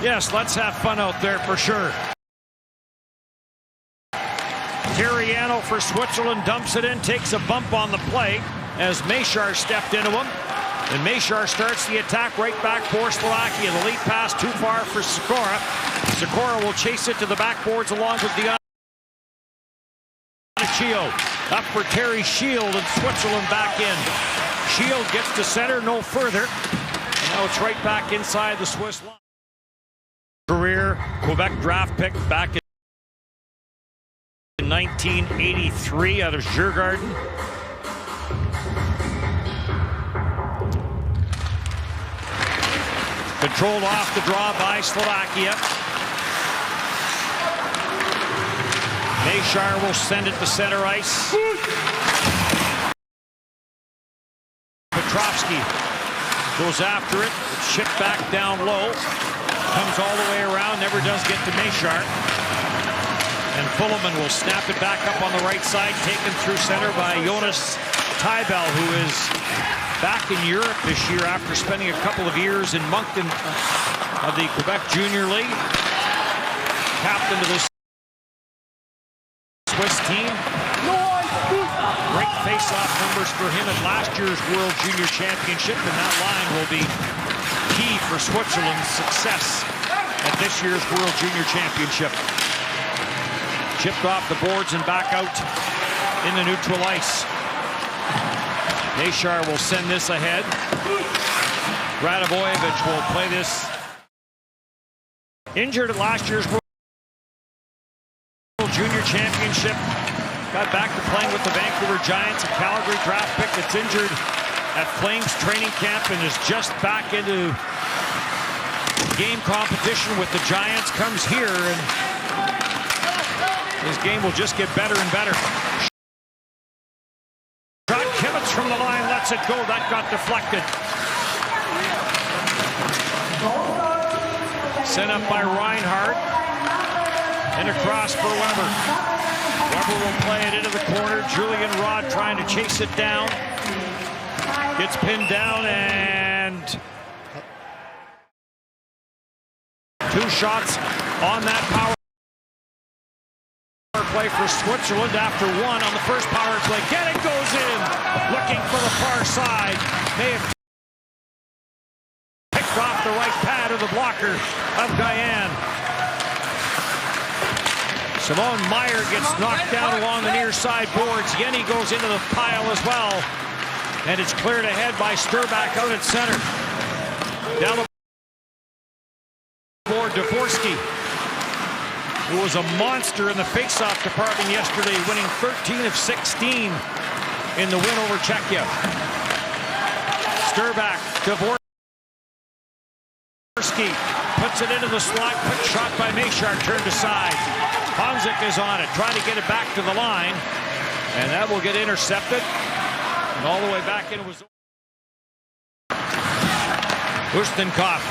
Yes, let's have fun out there for sure. Terriano for Switzerland dumps it in, takes a bump on the play as Mesar stepped into him. And Mesar starts the attack right back for Slovakia. The lead pass too far for Sikora. Sikora will chase it to the backboards along with Dion. Up for Terry Shield and Switzerland back in. Shield gets to center, no further. And now it's right back inside the Swiss line. Career Quebec draft pick back in 1983 out of Djurgården. Controlled off the draw by Slovakia. Mesar will send it to center ice. Petrovsky goes after it. It's shipped back down low. Comes all the way around, never does get to Mesar. And Fullerman will snap it back up on the right side, taken through center by Jonas Tybel, who is back in Europe this year after spending a couple of years in Moncton of the Quebec Junior League. Captain of this Swiss team. Great face-off numbers for him at last year's World Junior Championship, and that line will be key for Switzerland's success at this year's World Junior Championship. Chipped off the boards and back out in the neutral ice. Mesar will send this ahead. Radovojevic will play this. Injured at last year's World Junior Championship. Got back to playing with the Vancouver Giants, a Calgary draft pick that's injured at Flames training camp and is just back into game competition with the Giants. Comes here and his game will just get better and better. Shot Kimmets from the line, lets it go. That got deflected. Sent up by Reinhardt. And across for Weber. Weber will play it into the corner. Julian Rod trying to chase it down. Gets pinned down and two shots on that power play for Switzerland after one on the first power play. Get it, goes in. Looking for the far side. May have picked off the right pad of the blocker of Guyane. Simone Meyer gets knocked down along the near side boards. Yenny goes into the pile as well. And it's cleared ahead by Sturback out at center. Down the board, Dvorsky, who was a monster in the faceoff department yesterday, winning 13 of 16 in the win over Czechia. Sturback, Dvorsky puts it into the slot. Quick shot by Mesar, turned aside. Honzik is on it, trying to get it back to the line. And that will get intercepted. And all the way back in was Ustinkov.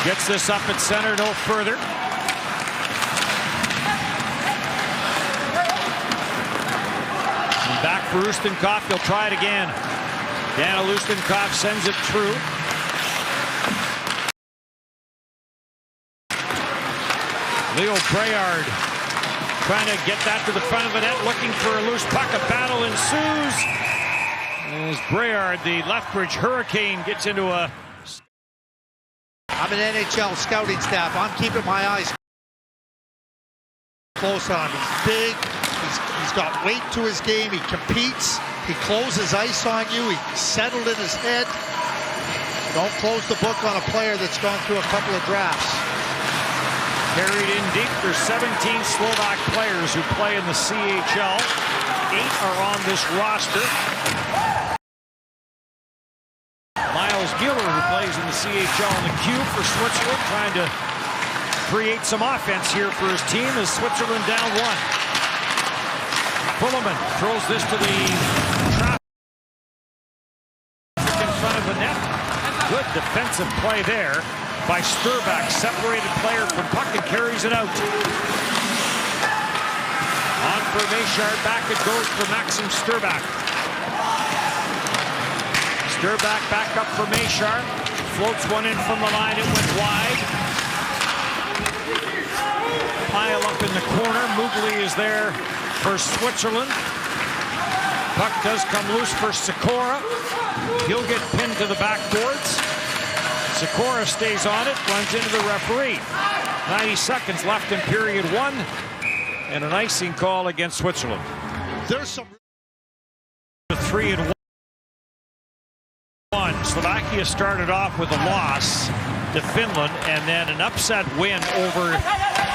Gets this up at center, no further. And back for Ustinkov, he'll try it again. Daniel Ustinkov sends it through. Leo Brayard trying to get that to the front of the net, looking for a loose puck. A battle ensues as Brayard, the Lethbridge Hurricane, gets into a... I'm an NHL scouting staff. I'm keeping my eyes close on him. He's big. He's got weight to his game. He competes. He closes ice on you. He's settled in his head. Don't close the book on a player that's gone through a couple of drafts. Carried in deep. There's 17 Slovak players who play in the CHL. 8 are on this roster. Miles Mueller, who plays in the CHL in the cube for Switzerland, trying to create some offense here for his team as Switzerland down one. Fullerman throws this to the traffic in front of the net. Good defensive play there by Sturback, separated player from puck and carries it out. On for Mesar, back it goes for Maxim Sturback. Sturback back up for Mesar. Floats one in from the line. It went wide. Pile up in the corner. Mugli is there for Switzerland. Puck does come loose for Sikora. He'll get pinned to the backboards. Sikora stays on it, runs into the referee. 90 seconds left in period one. And an icing call against Switzerland. There's some 3-1. Slovakia started off with a loss to Finland and then an upset win over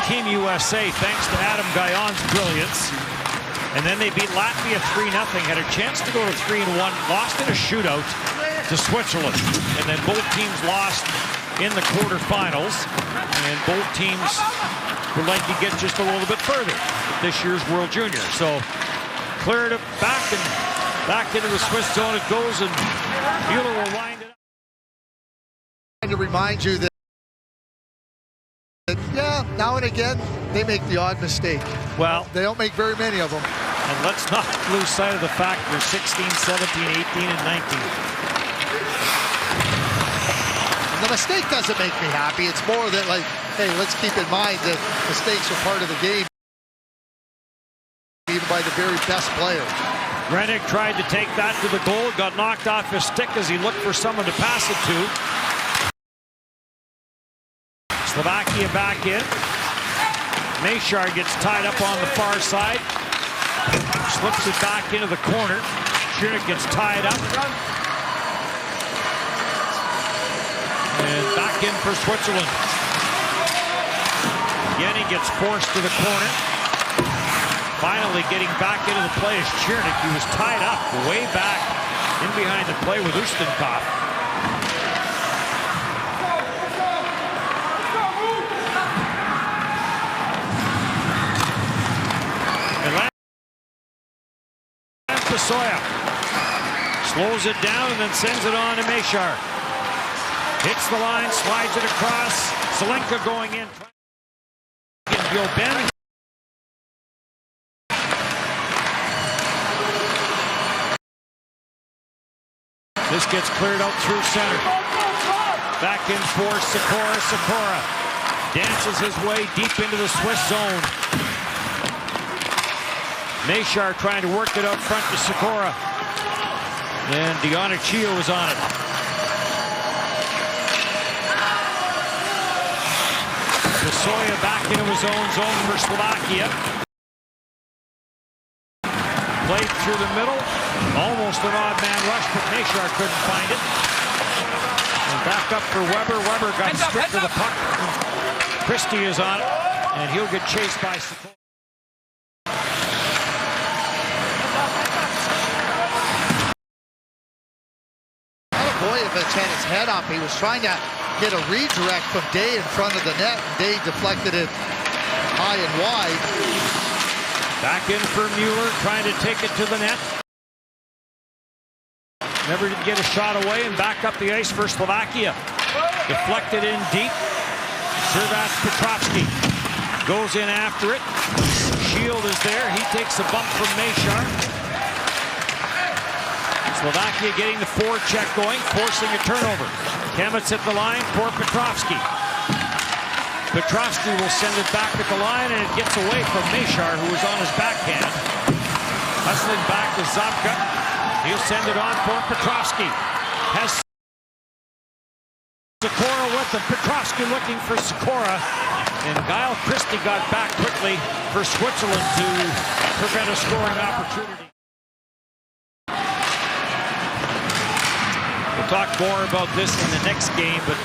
Team USA thanks to Adam Guyon's brilliance. And then they beat Latvia 3-0, had a chance to go to 3-1, lost in a shootout to Switzerland. And then both teams lost in the quarterfinals. And both teams would like to get just a little bit further this year's World Junior. So cleared it back and back into the Swiss zone it goes, and Mueller will wind it up. To remind you that, yeah, now and again, they make the odd mistake. Well, they don't make very many of them. And let's not lose sight of the fact they're 16, 17, 18, and 19. And the mistake doesn't make me happy. It's more that, like, hey, let's keep in mind that mistakes are part of the game, even by the very best players. Rennick tried to take that to the goal, got knocked off his stick as he looked for someone to pass it to. Slovakia back in. Mesar gets tied up on the far side. Slips it back into the corner. Czernik gets tied up. And back in for Switzerland. Yenny gets forced to the corner. Finally getting back into the play is Czernik. He was tied up way back in behind the play with Ustinkov. And Pasoya slows it down and then sends it on to Mesar. Hits the line, slides it across. Zelenka going in. Ben. This gets cleared out through center. Back in for Sikora. Sikora dances his way deep into the Swiss zone. Mesar trying to work it out front to Sikora. And Dionachio is on it. Pasoya back into his own zone for Slovakia. Played through the middle. Almost an odd man rush, but Mesar couldn't find it. And back up for Weber. Weber got stripped to the puck. Christie is on it, and he'll get chased by Sikora. Boyevich had his head up. He was trying to get a redirect from Day in front of the net. Day deflected it high and wide. Back in for Mueller, trying to take it to the net. Never did get a shot away, and back up the ice for Slovakia. Deflected in deep. Servac Petrovsky goes in after it. Shield is there. He takes a bump from Mesar. Slovakia getting the forecheck going, forcing a turnover. Kemitz at the line for Petrovsky. Petrovsky will send it back at the line, and it gets away from Mesar, who was on his backhand. Hustling back to Zabka. He'll send it on for Petrovsky. Has Sikora with him. Petrovsky looking for Sikora. And Guile Christie got back quickly for Switzerland to prevent a scoring opportunity. We'll talk more about this in the next game, but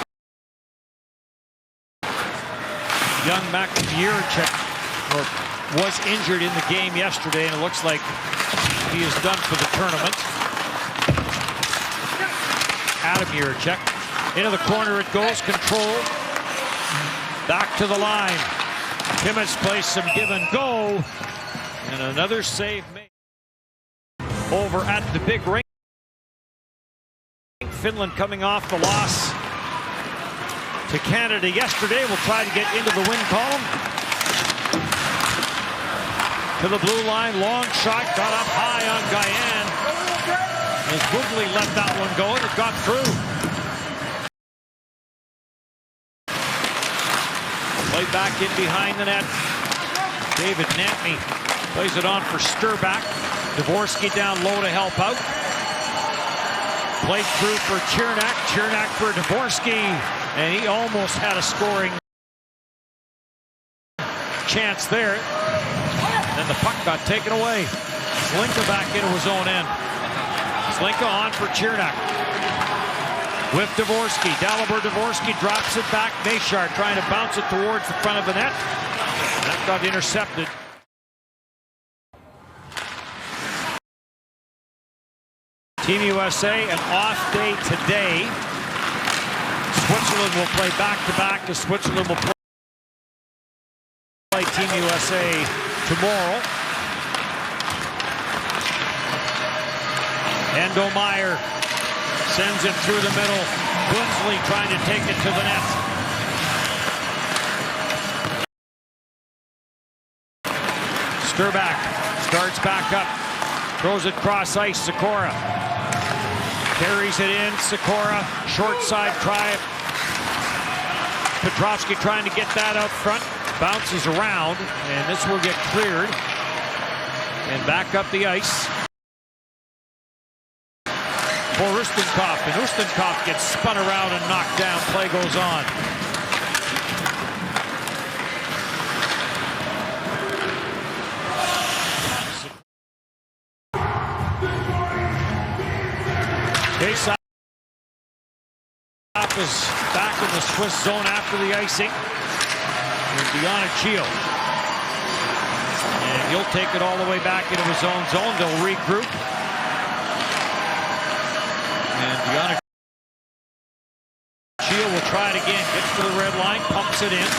young Makamierchek was injured in the game yesterday, and it looks like he is done for the tournament. Adam Jiricek into the corner it goes, control. Back to the line. Kimmich plays some give and go, and another save made over at the big ring. Finland coming off the loss to Canada yesterday. Will try to get into the win column. To the blue line, long shot, got up high on Guyan. As Woodley let that one go, and it got through. Play back in behind the net. David Nantney plays it on for Sturback. Dvorsky down low to help out. Played through for Chernak. Chernak for Dvorsky. And he almost had a scoring chance there. And the puck got taken away. Slinka back into his own end. Slinka on for Chernak. With Dvorsky. Dalibor Dvorsky drops it back. Mesar trying to bounce it towards the front of the net. That got intercepted. Team USA, an off day today. Switzerland will play back-to-back as Switzerland will play Team USA tomorrow. Endo Meyer sends it through the middle. Bunsley trying to take it to the net. Sturback starts back up. Throws it cross ice. Sikora carries it in. Sikora, short side try. Petrovsky trying to get that out front. Bounces around, and this will get cleared. And back up the ice for Ustinkov. And Ustinkov gets spun around and knocked down. Play goes on. Face-off is back in the Swiss zone after the icing. And Dionicio. And he'll take it all the way back into his own zone. They'll regroup. And Dionicio will try it again. Gets to the red line, pumps it in.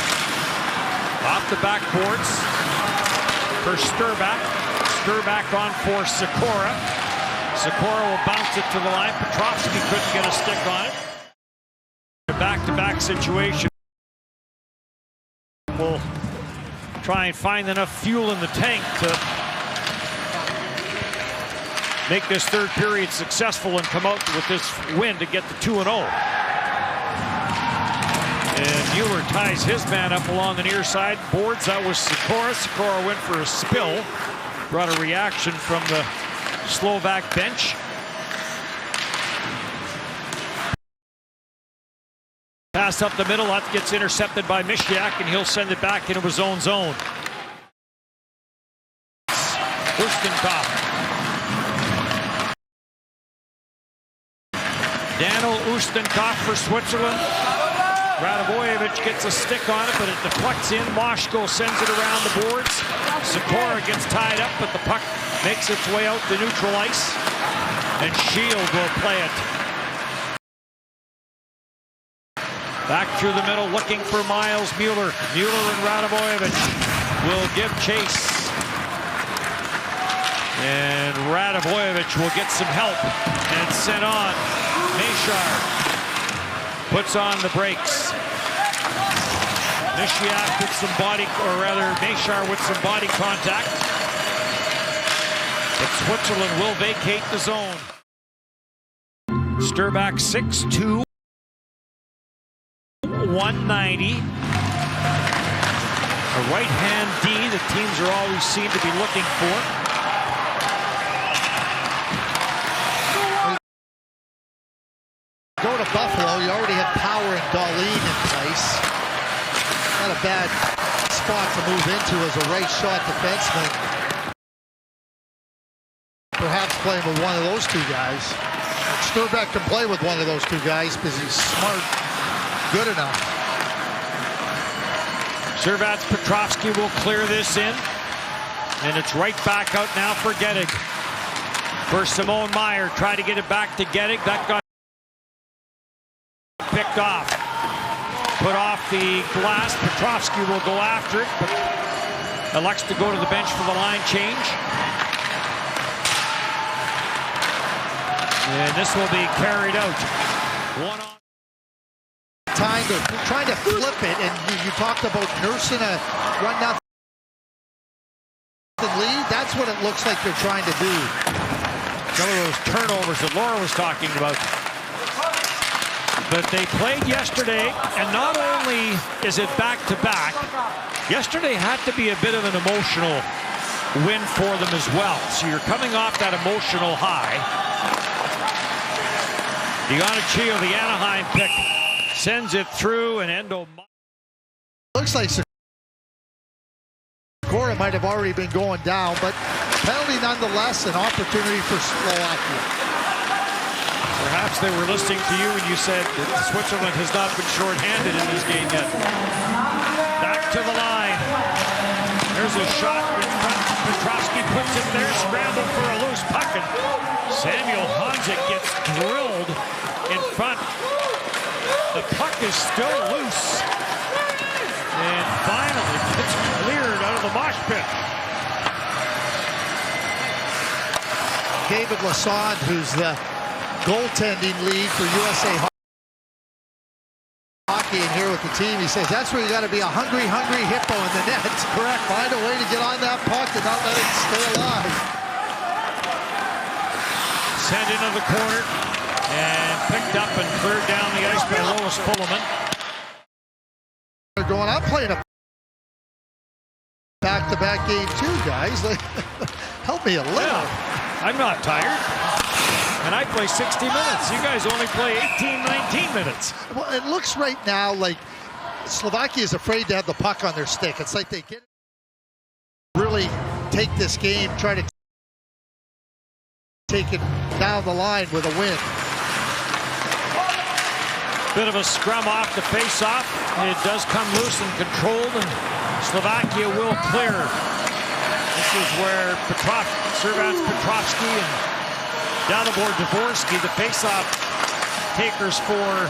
Off the backboards for Sturback. Sturback on for Sikora. Sikora will bounce it to the line. Petrovsky couldn't get a stick on it. A back-to-back situation. We'll try and find enough fuel in the tank to make this third period successful and come out with this win to get the 2-0. And Mueller ties his man up along the near side. Boards, that was Sikora. Sikora went for a spill. Brought a reaction from the Slovak bench. Pass up the middle, that gets intercepted by Mishiak, and he'll send it back into his own zone. Ustinkov. Daniel Ustinkov for Switzerland. Radivojevic gets a stick on it, but it deflects in. Moshko sends it around the boards. Sikora gets tied up, but the puck makes its way out to neutral ice. And Shield will play it. Back through the middle, looking for Miles Mueller. Mueller and Radivojevic will give chase. And Radivojevic will get some help and sent on. Mesar puts on the brakes. Mishiak with some body, or rather Mesar with some body contact. But Switzerland will vacate the zone. Sturback 6'2". 190. A right-hand D that teams are always seem to be looking for. Go to Buffalo, you already have Power and Darlene in place. Not a bad spot to move into as a right shot defenseman. Perhaps playing with one of those two guys. Sturback can play with one of those two guys because he's smart. Good enough. Servats Petrovsky will clear this in. And it's right back out now for Gettig. For Simone Meyer, try to get it back to Gettig. That got picked off. Put off the glass. Petrovsky will go after it, but elects to go to the bench for the line change. And this will be carried out. One on. Trying to flip it, and you talked about nursing a run-nothing lead. That's what it looks like they're trying to do. Some of those turnovers that Laura was talking about. But they played yesterday, and not only is it back-to-back, yesterday had to be a bit of an emotional win for them as well. So you're coming off that emotional high. Chio, the Anaheim pick, sends it through, and Endo. Looks like Sikora might have already been going down, but penalty nonetheless, an opportunity for Slovakia. Perhaps they were listening to you when you said that Switzerland has not been shorthanded in this game yet. Back to the line. There's a shot in front. Petrovsky puts it there, scramble for a loose puck, and Samuel Hanzik gets drilled in front. The puck is still loose. And finally, it's cleared out of the mosh pit. David Lassonde, who's the goaltending lead for USA Hockey and here with the team, he says that's where you got to be, a hungry hippo in the net. Correct. Find a way to get on that puck and not let it stay alive. Sent into the corner and picked up and cleared down the ice by Lois Fullerman. They're going, I'm playing a back-to-back game too, guys. Help me a little. Yeah, I'm not tired. And I play 60 minutes. You guys only play 18, 19 minutes. Well, it looks right now like Slovakia is afraid to have the puck on their stick. It's like they get really take this game, try to take it down the line with a win. Bit of a scrum off the face-off. It does come loose and controlled, and Slovakia will clear. This is where Servants Petrovsky and Dalibor Dvorsky, the face-off takers for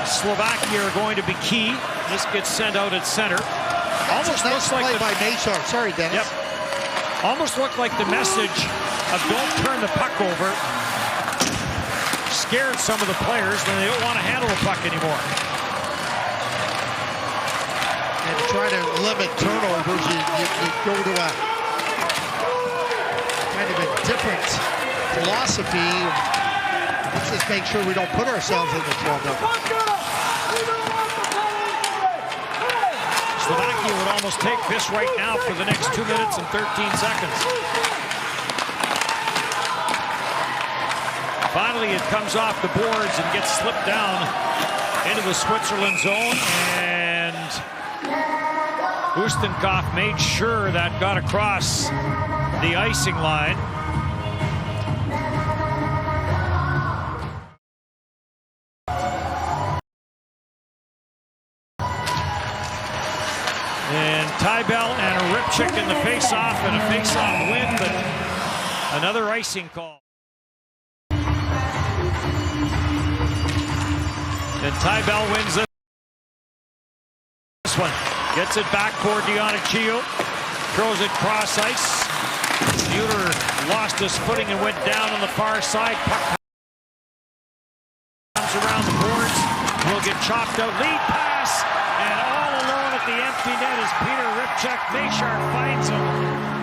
Slovakia, are going to be key. This gets sent out at center. Almost looks like by Mesar. Sorry, Dennis. Yep. Almost looked like the message of don't turn the puck over scared some of the players when they don't want to handle the puck anymore. And try to limit turnovers, you go to a kind of a different philosophy. Let's just make sure we don't put ourselves in the trouble. Slovakia would almost take this right now for the next 2 minutes and 13 seconds. Finally, it comes off the boards and gets slipped down into the Switzerland zone, and Ustenkopf made sure that got across the icing line. And Tybell and a Ripchick in the face-off, and a face-off win, but another icing call. And Tybell wins this one. Gets it back for Chio. Throws it cross ice. Mueller lost his footing and went down on the far side. Puck comes around the boards. Will get chopped out. Lead pass. And all alone at the empty net is Peter Ripchick. Mesar finds him.